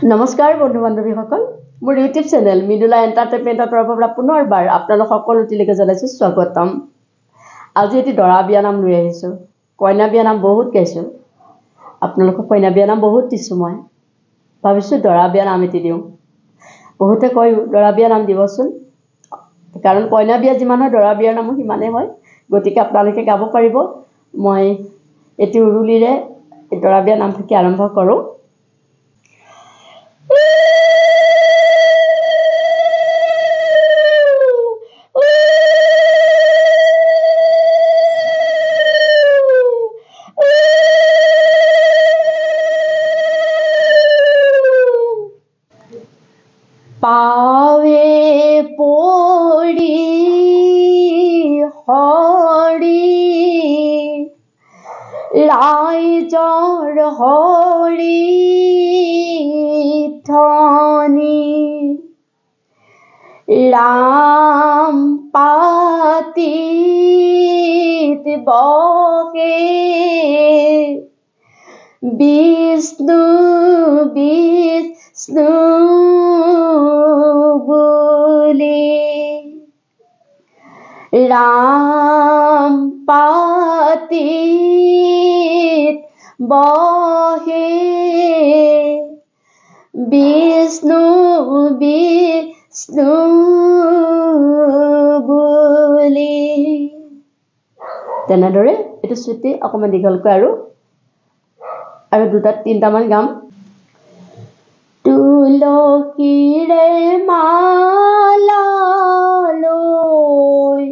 নমস্কাৰ বন্ধু বান্ধৱীসকল মোৰ ইউটিউব চেনেল মৃদুলা এণ্টাৰটেইনমেণ্টৰ তৰফৰ পৰা পুনৰবাৰ আপোনালোক সকলোটিলৈকে জনাইছোঁ স্বাগতম। আজি এটি দৰা বিয়া নাম লৈ আহিছোঁ। কইনা বিয়া নাম বহুত গাইছোঁ, আপোনালোকক কইনা বিয়া নাম বহুত দিছোঁ। মই ভাবিছোঁ দৰা বিয়া নাম এটি দিওঁ। বহুতে কয় দৰা বিয়া নাম দিবচোন, কাৰণ কইনা বিয়া যিমান হয় দৰা বিয়াৰ নামো সিমানেই হয়। গতিকে আপোনালোকে গাব পাৰিব। মই এটি উৰুলিৰে দৰা বিয়া নাম থাকি আৰম্ভ কৰোঁ। পাৱে পৰি হৰি ৰাইজৰ হৰি ধনী ৰাম পাতিত বহে বিষ্ণু বিষ্ণু বুলি ৰাম পাতিত বহে বিষ্ণু বিষ্ণু বুলি। তেনেদৰে এইটো শ্ৰুতি অকণমান দীঘলকৈ আৰু দুটা তিনিটামান গাম। তুলসীৰে মালা লৈ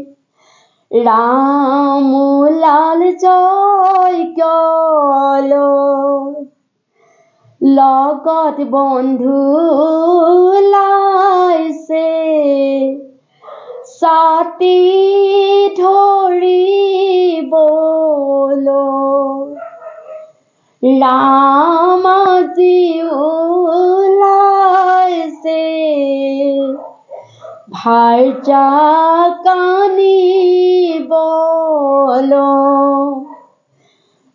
ৰাম লাল জয় লগত বন্ধু লাইছে ছাতি ধৰিবলৈ ৰাম আজি ওলাইছে ভাৰ্যাক আনিবলৈ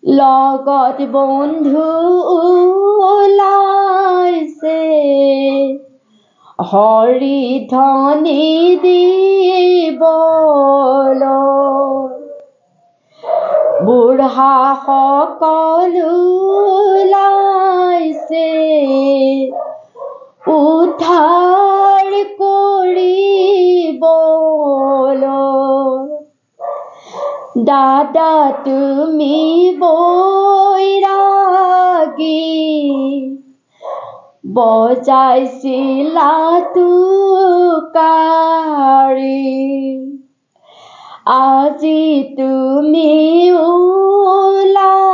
লগত বন্ধু ওলাইছে হৰি ধনী দিবলৈ বুঢ়া সকলো ওলাইছে উদ্ধাৰ কৰিবলৈ দাদা তুমি বৈৰাগী বজাইছিলা তুকাৰি আজি তুমি ওলাইছা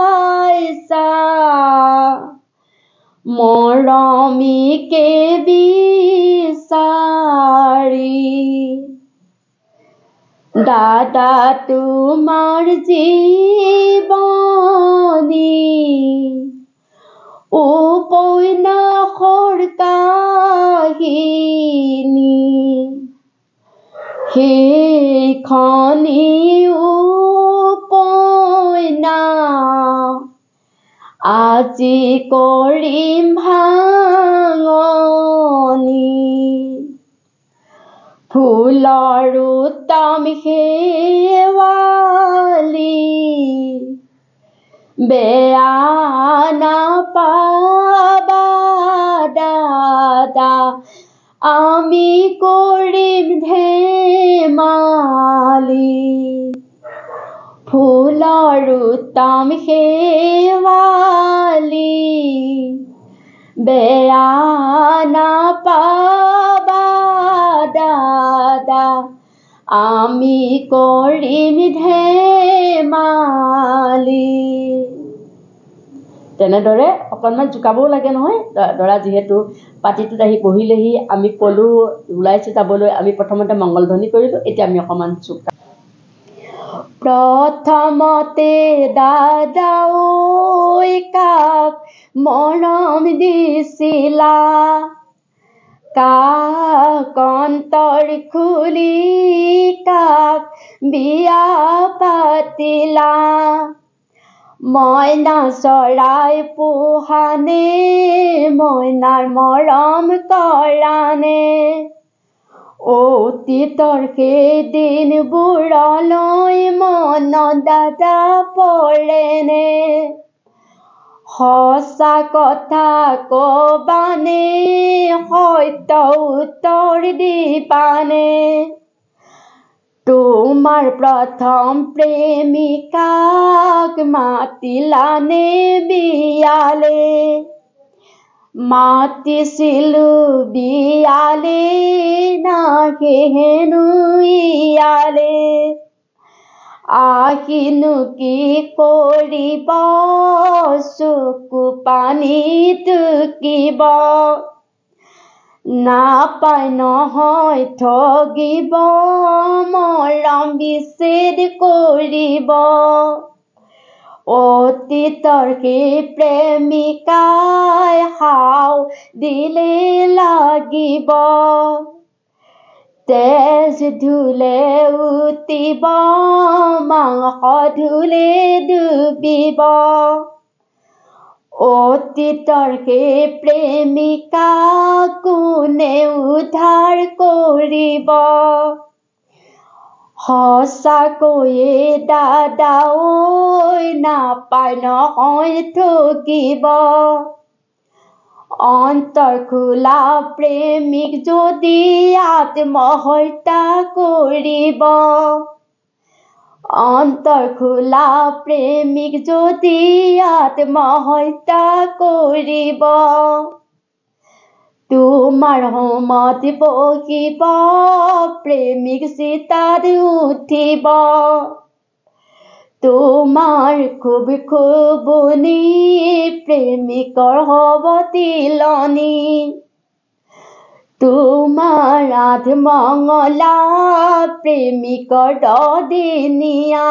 মৰমীকে বিচাৰি দাদা তোমাৰ জীৱনী উপন্যাসৰ কাহিনী সেইখনি উপন্যাস আজি কৰিম ভাঙনি ফুলৰ উত্তম শেৱালি বেয়া নাপাবা দাদা আমি কৰিম ধেমালি ফুলৰ উত্তম শেৱালি বেয়া নাপাবা দাদা আমি কৰিম ধেমালি। তেনেদৰে অকণমান জোকাবও লাগে নহয়। দৰা যিহেতু পাতিটোত আহি বহিলেহি, আমি ক'লোঁ ওলাইছে যাবলৈ, আমি প্ৰথমতে মংগলধ্বনি কৰিলোঁ, এতিয়া আমি অকণমান জোকা। প্ৰথমতে দাদা ঐ কাক মৰম দিছিলা, কাক অন্তৰ খুলি কাক বিয়া পাতিলা মইনা চৰাই পোহানে মইনাৰ মৰম কৰানে অতীতৰ সেইদিনবোৰলৈ মনত দাদা পৰেনে সঁচা কথা কবানে সত্য উত্তৰ দিবানে তোমাৰ প্ৰথম প্ৰেমিকাক মাতিলানে বিয়ালে মাতিছিলো বিয়ালে নাহে হেনো ইয়ালে আহিনো কি কৰিব চকু পানী টুকিব নাপায় নহয় ঠগিব মৰম বিচ্ছেদ কৰিব অতীতৰ সেই প্ৰেমিকাই হাও দিলে লাগিব তেজ ধুলে উঠিব মাংস ধুলে ডুবিব অতীতৰ সেই প্ৰেমিকা কোনে উদ্ধাৰ কৰিব সঁচাকৈয়ে দাদা ঐ নাপায় নহয় ঠগিব অন্তৰ খোলা প্ৰেমিক যদি আত্মহত্যা কৰিব অন্তৰ খোলা প্ৰেমিক যদি আত্মহত্যা কৰিব তোমাৰ সমত বহিব প্ৰেমিক চিতাত উঠিব তোমাৰ খুব খুবনি প্ৰেমিকৰ হব তিলনি তোমাৰ আঠমঙলা প্ৰেমিকৰ দদিনীয়া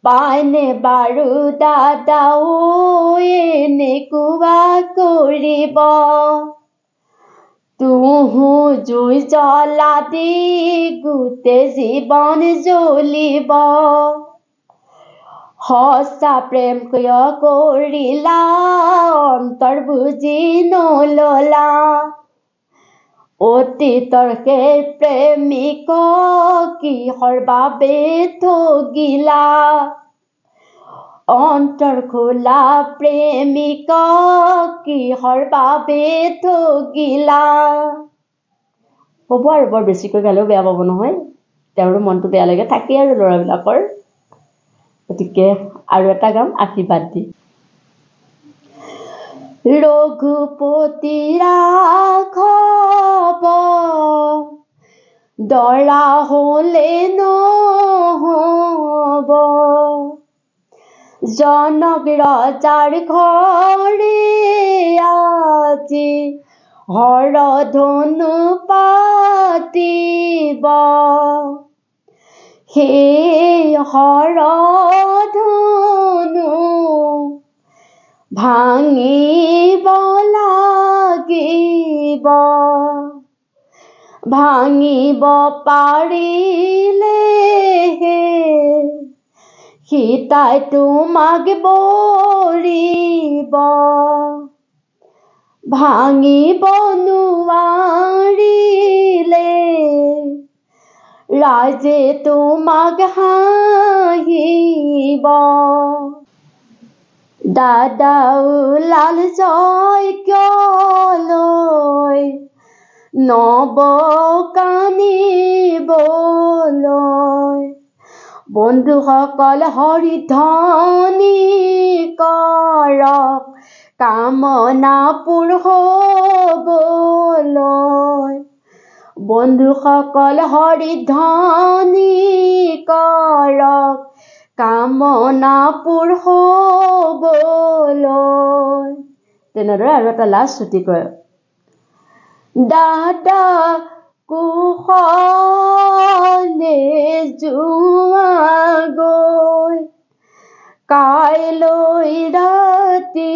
পায়নে বাৰু দাদা এনেকুৱা কৰিব তুহো জুই জ্বলা দি গোটেই জীৱন জ্বলিব সঁচা প্ৰেম কিয় কৰিলা অন্তৰ বুজি নললা অতীতৰ সেই প্ৰেমিকক কিহৰ বাবে ঠগিলা অন্তৰ খোলা প্ৰেমিকক কিহৰ বাবে ঠগিলা হ'ব আৰু বৰ বেছিকৈ গালেও বেয়া পাব নহয় তেওঁৰো মনটো বেয়া লাগে থাকেই আৰু ল'ৰাবিলাকৰ গতিকে আৰু এটা গাম আশীৰ্বাদ দি ৰঘুপতি ৰাঘৱ দৰা হলে নহব জনক ৰজাৰ ঘৰে আজি হৰধনু পাতিব সেই হৰধনু ভাঙিব লাগিব ভাঙিব পাৰিলেহে সীতাই তোমাক বৰিব ভাঙিব নোৱাৰিলে ৰাজে তোমাক হাঁহিব দাদা ওলাল জয়লৈ নব কানিবলৈ বন্ধুসকল হৰিধ্বনি কৰক কামনা পূৰ হ'বলৈ বন্ধুসকল হৰিধ্বনি কৰক কামনা পূৰ হ'বলৈ তেনেদৰে আৰু এটা লাষ্ট ছুটি কয় দাদা কুশলে যোৱা গৈ কাইলৈ ৰাতিপুৱা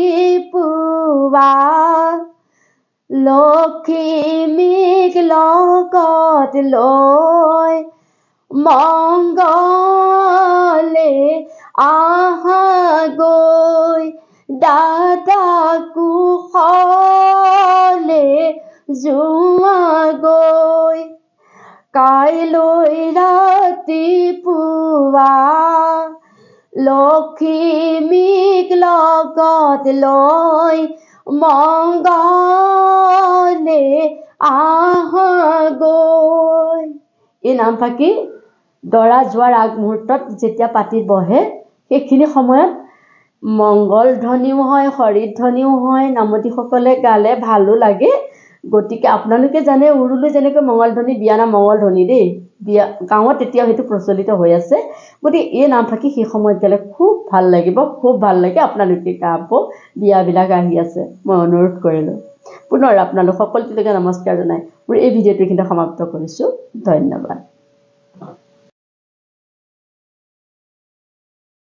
লখিমীক লগত লৈ মংগলে আহা গৈ দাদা কুশলে যোৱা গৈ কাইলৈ ৰাতিপুৱা লখিমীক লগত লৈ মংগলে আহা গৈ। এই নামফাকে দৰা যোৱাৰ আগমুহূৰ্তত যেতিয়া পাতিত বহে সেইখিনি সময়ত মংগল ধ্বনিও হয়, হৰিত ধ্বনিও হয়, নামতীসকলে গালে ভালো লাগে। গতিকে আপোনালোকে জানে উৰুলৈ যেনেকৈ মংগল ধ্বনি, বিয়ানাম মংগল ধ্বনি দেই, বিয়া গাঁৱত এতিয়াও সেইটো প্ৰচলিত হৈ আছে। গতিকে এই নামফাকে সেই সময়ত গালে খুব ভাল লাগিব, খুব ভাল লাগে। আপোনালোকে গাব, বিয়াবিলাক আহি আছে, মই অনুৰোধ কৰিলোঁ। পুনৰ আপোনালোক সকলোলৈকে নমস্কাৰ জনাই মোৰ এই ভিডিঅ'টো কিন্তু সমাপ্ত কৰিছোঁ। ধন্যবাদ।